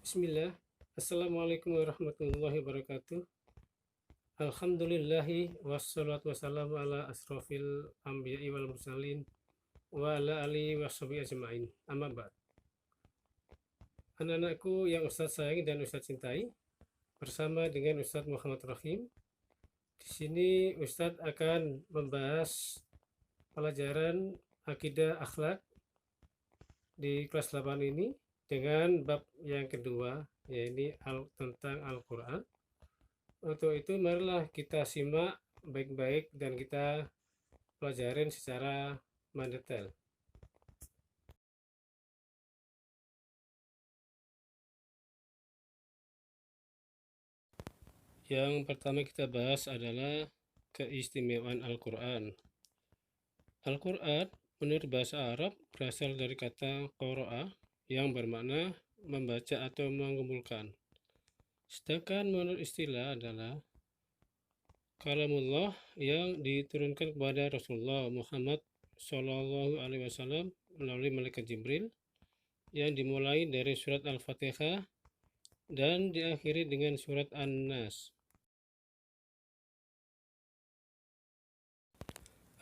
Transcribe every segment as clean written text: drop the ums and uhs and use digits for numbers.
Bismillah. Assalamualaikum warahmatullahi wabarakatuh. Alhamdulillahi wassalatu wassalamu ala asrofil anbiya'i wal mursalin wa ala alihi washabihi ajma'in. Amma ba'd. Anak-anakku yang Ustadz sayangi dan Ustadz cintai, bersama dengan Ustadz Muhammad Rahim. Di sini Ustadz akan membahas pelajaran akidah akhlak di kelas 8 ini dengan bab yang kedua, yaitu tentang Al-Quran. Untuk itu marilah kita simak baik-baik dan kita pelajarin secara mendetail. Yang pertama kita bahas adalah keistimewaan Al-Quran. Al-Quran menurut bahasa Arab berasal dari kata qara'a yang bermakna membaca atau mengumpulkan. Sedangkan menurut istilah adalah kalamullah yang diturunkan kepada Rasulullah Muhammad Shallallahu Alaihi Wasallam melalui malaikat Jibril, yang dimulai dari surat Al-Fatihah dan diakhiri dengan surat An-Nas.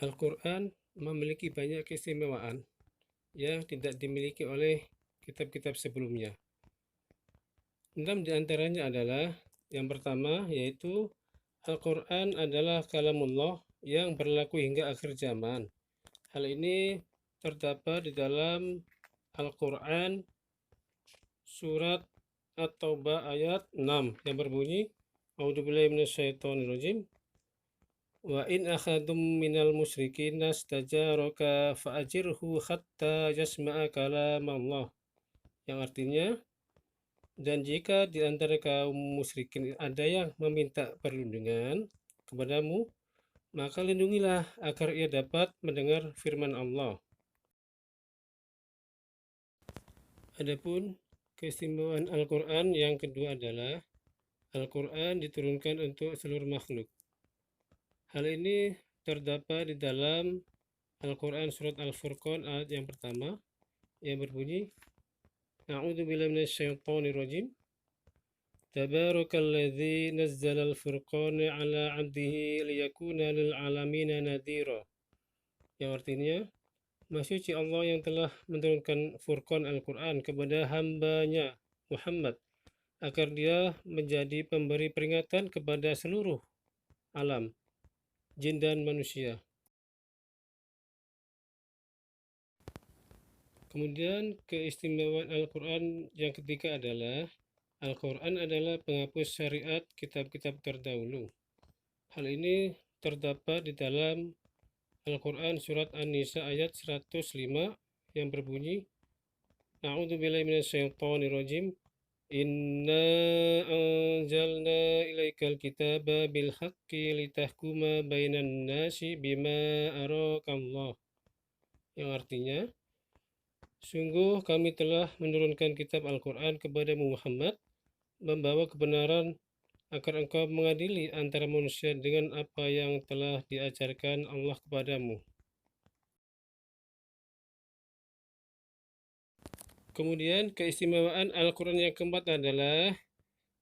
Al-Quran memiliki banyak keistimewaan yang tidak dimiliki oleh kitab-kitab sebelumnya. 6 diantaranya adalah, yang pertama yaitu Al-Quran adalah kalamullah yang berlaku hingga akhir zaman. Hal ini terdapat di dalam Al-Quran surat At-Taubah ayat 6 yang berbunyi, A'udzubillahi minasyaitonirrajim, wa in akhadum minal musyrikin nastajaraka fa'ajirhu hatta yasma'a kalam Allah, yang artinya, dan jika di antara kaum musyrikin ada yang meminta perlindungan kepadamu, maka lindungilah agar ia dapat mendengar firman Allah. Adapun keistimewaan Al-Quran yang kedua adalah Al-Quran diturunkan untuk seluruh makhluk. Hal ini terdapat di dalam Al-Quran surat Al-Furqan ayat yang pertama yang berbunyi, A'udzubillahi minasyaitonirrajim, Tabarakalladzi nazzalal furqana ala 'abdihi liyakuna lil 'alamina nadhira, yang artinya, Maha suci Allah yang telah menurunkan Furqan Al-Quran kepada hambanya Muhammad agar dia menjadi pemberi peringatan kepada seluruh alam, jin dan manusia. Kemudian keistimewaan Al-Quran yang ketiga adalah Al-Quran adalah penghapus syariat kitab-kitab terdahulu. Hal ini terdapat di dalam Al-Quran surat An-Nisa ayat 105 yang berbunyi, A'udzubillahi minasyaitonirrajim, Inna anzalna ilaikal kitaba bil haqqi litahkuma bainan nasi bima arakallah, yang artinya, sungguh kami telah menurunkan kitab Al-Quran kepadamu Muhammad, membawa kebenaran agar engkau mengadili antara manusia dengan apa yang telah diajarkan Allah kepadamu. Kemudian keistimewaan Al-Quran yang keempat adalah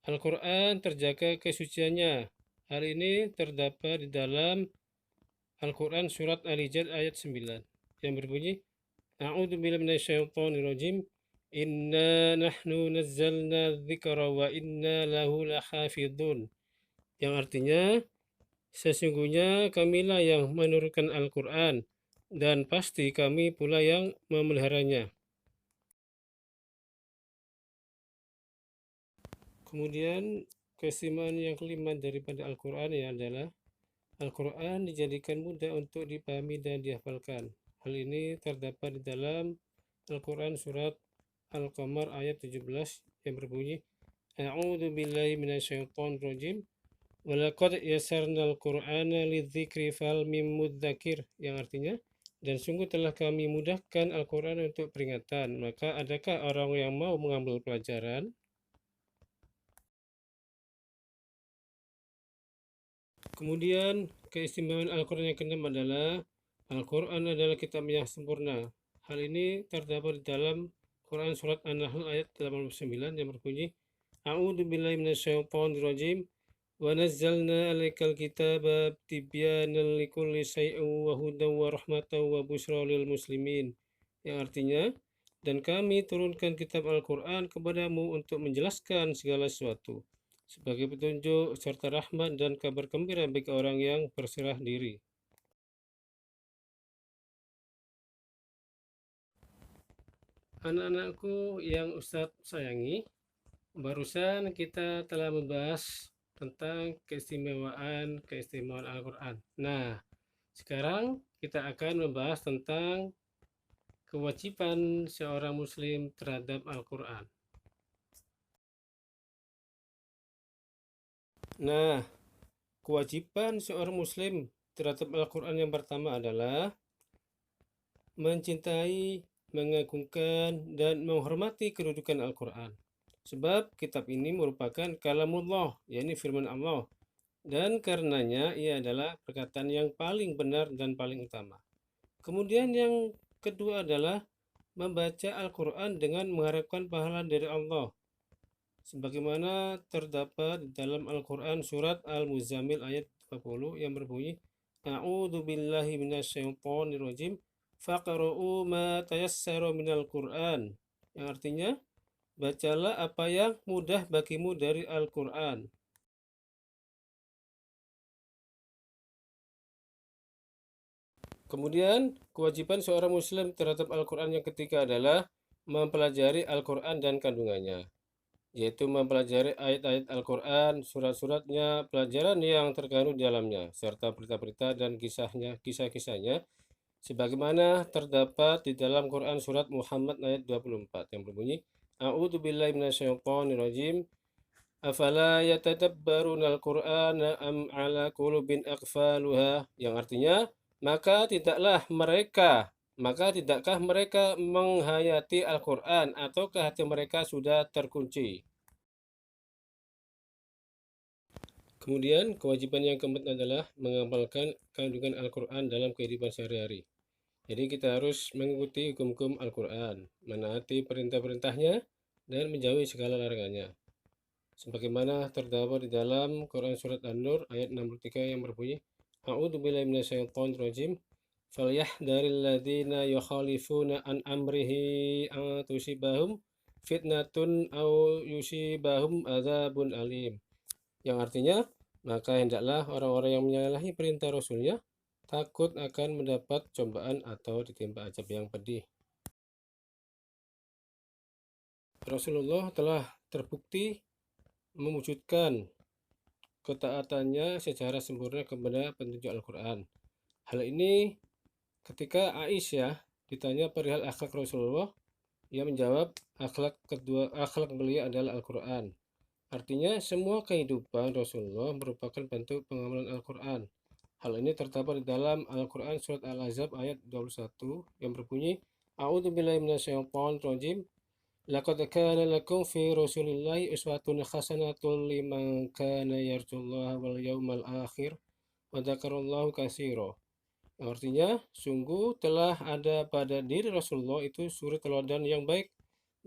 Al-Quran terjaga kesuciannya. Hal ini terdapat di dalam Al-Quran surat Al-Hijr ayat 9 yang berbunyi, A'udzubillahi minasyaitonirrajim, Inna nahnu nazzalna dzikra wa inna lahu lahafidun, yang artinya, sesungguhnya kamilah yang menurunkan Al-Quran dan pasti kami pula yang memeliharanya. Kemudian keistimewaan yang kelima daripada Al-Quran adalah Al-Quran dijadikan mudah untuk dipahami dan dihafalkan. Hal ini terdapat di dalam Al-Quran surat Al-Qamar ayat 17 yang berbunyi, A'udzu billahi minasyaitonirrajim, walaqad yassarnal Qur'ana lidzikri fahal mim mudzakir, yang artinya, dan sungguh telah kami mudahkan Al-Quran untuk peringatan, maka adakah orang yang mau mengambil pelajaran? Kemudian keistimewaan Al-Quran yang keenam adalah Al-Quran adalah kitab yang sempurna. Hal ini terdapat di dalam Quran surat An-Nahl ayat 89 yang berbunyi, A'udzu billahi minasyaitonir rajim. Wa nazzalna 'alaikal kitaba tibyanan likulli syai'in wa hudan wa rahmatan wa busyra lil muslimin. Yang artinya, dan kami turunkan kitab Al-Quran kepadamu untuk menjelaskan segala sesuatu sebagai petunjuk serta rahmat dan kabar gembira bagi orang yang berserah diri. Anak-anakku yang Ustadz sayangi, barusan kita telah membahas tentang keistimewaan Al-Quran. Nah, sekarang kita akan membahas tentang kewajiban seorang muslim terhadap Al-Quran. Nah, kewajiban seorang muslim terhadap Al-Quran yang pertama adalah mencintai, mengagungkan, dan menghormati kedudukan Al-Quran. Sebab kitab ini merupakan kalamullah, yakni firman Allah, dan karenanya ia adalah perkataan yang paling benar dan paling utama. Kemudian yang kedua adalah membaca Al-Quran dengan mengharapkan pahala dari Allah, sebagaimana terdapat di dalam Al-Quran surat Al-Muzammil ayat 20 yang berbunyi, A'udzu billahi minasyaitonir rajim, faqra'u ma tayassara minal Qur'an, yang artinya bacalah apa yang mudah bagimu dari Al-Quran. Kemudian kewajiban seorang muslim terhadap Al-Quran yang ketiga adalah mempelajari Al-Quran dan kandungannya, yaitu mempelajari ayat-ayat Al-Quran, surat-suratnya, pelajaran yang terkandung di dalamnya, serta berita-berita dan kisah-kisahnya, sebagaimana terdapat di dalam Quran surat Muhammad ayat 24 yang berbunyi, A'udzu billahi minasyaitonir rajim, afala yatadabbaruna al-Qur'ana am ala qulubin aqfaluha, yang artinya, tidakkah mereka menghayati Al-Quran ataukah hati mereka sudah terkunci? Kemudian kewajiban yang keempat adalah mengamalkan kandungan Al-Quran dalam kehidupan sehari-hari. Jadi kita harus mengikuti hukum-hukum Al-Quran, menaati perintah-perintahnya, dan menjauhi segala larangannya. Sebagaimana terdapat di dalam Quran surat An-Nur ayat 63 yang berbunyi, A'udzu billahi minasyaitonir rajim, falyahdharil ladzina yukhalifuna an amrihi an tusibahum fitnatun aw yusibahum adzabun alim. Yang artinya, maka hendaklah orang-orang yang menyalahi perintah Rasulnya takut akan mendapat cobaan atau ditimpa azab yang pedih. Rasulullah telah terbukti mewujudkan ketaatannya secara sempurna kepada petunjuk Al-Quran. Hal ini ketika Aisyah ditanya perihal akhlak Rasulullah, ia menjawab akhlak beliau adalah Al-Quran. Artinya semua kehidupan Rasulullah merupakan bentuk pengamalan Al-Quran. Hal ini terdapat di dalam Al-Quran surat Al-Ahzab ayat 21 yang berbunyi, A'udzu billahi minasyaitonir rajim, laqad kana lakum fi Rasulillahi uswatun hasanatun liman kana yarjullaha wal yawmal akhir wa dzakarallaha katsira. Artinya, sungguh telah ada pada diri Rasulullah itu suri teladan yang baik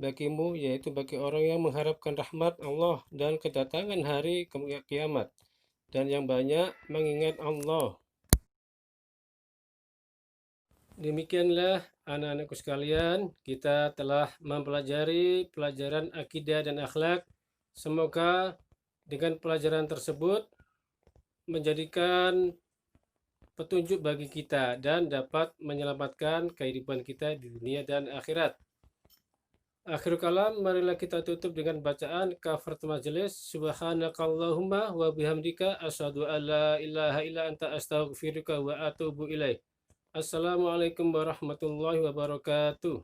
bagimu, yaitu bagi orang yang mengharapkan rahmat Allah dan kedatangan hari kiamat, dan yang banyak mengingat Allah. Demikianlah anak-anakku sekalian, kita telah mempelajari pelajaran akidah dan akhlak. Semoga dengan pelajaran tersebut menjadikan petunjuk bagi kita dan dapat menyelamatkan kehidupan kita di dunia dan akhirat. Akhir kalam, marilah kita tutup dengan bacaan kafaratul majelis. Subhanakallahumma wa bihamdika asyhadu an la ilaha illa anta astaghfiruka wa atubu ilaik. Assalamualaikum warahmatullahi wabarakatuh.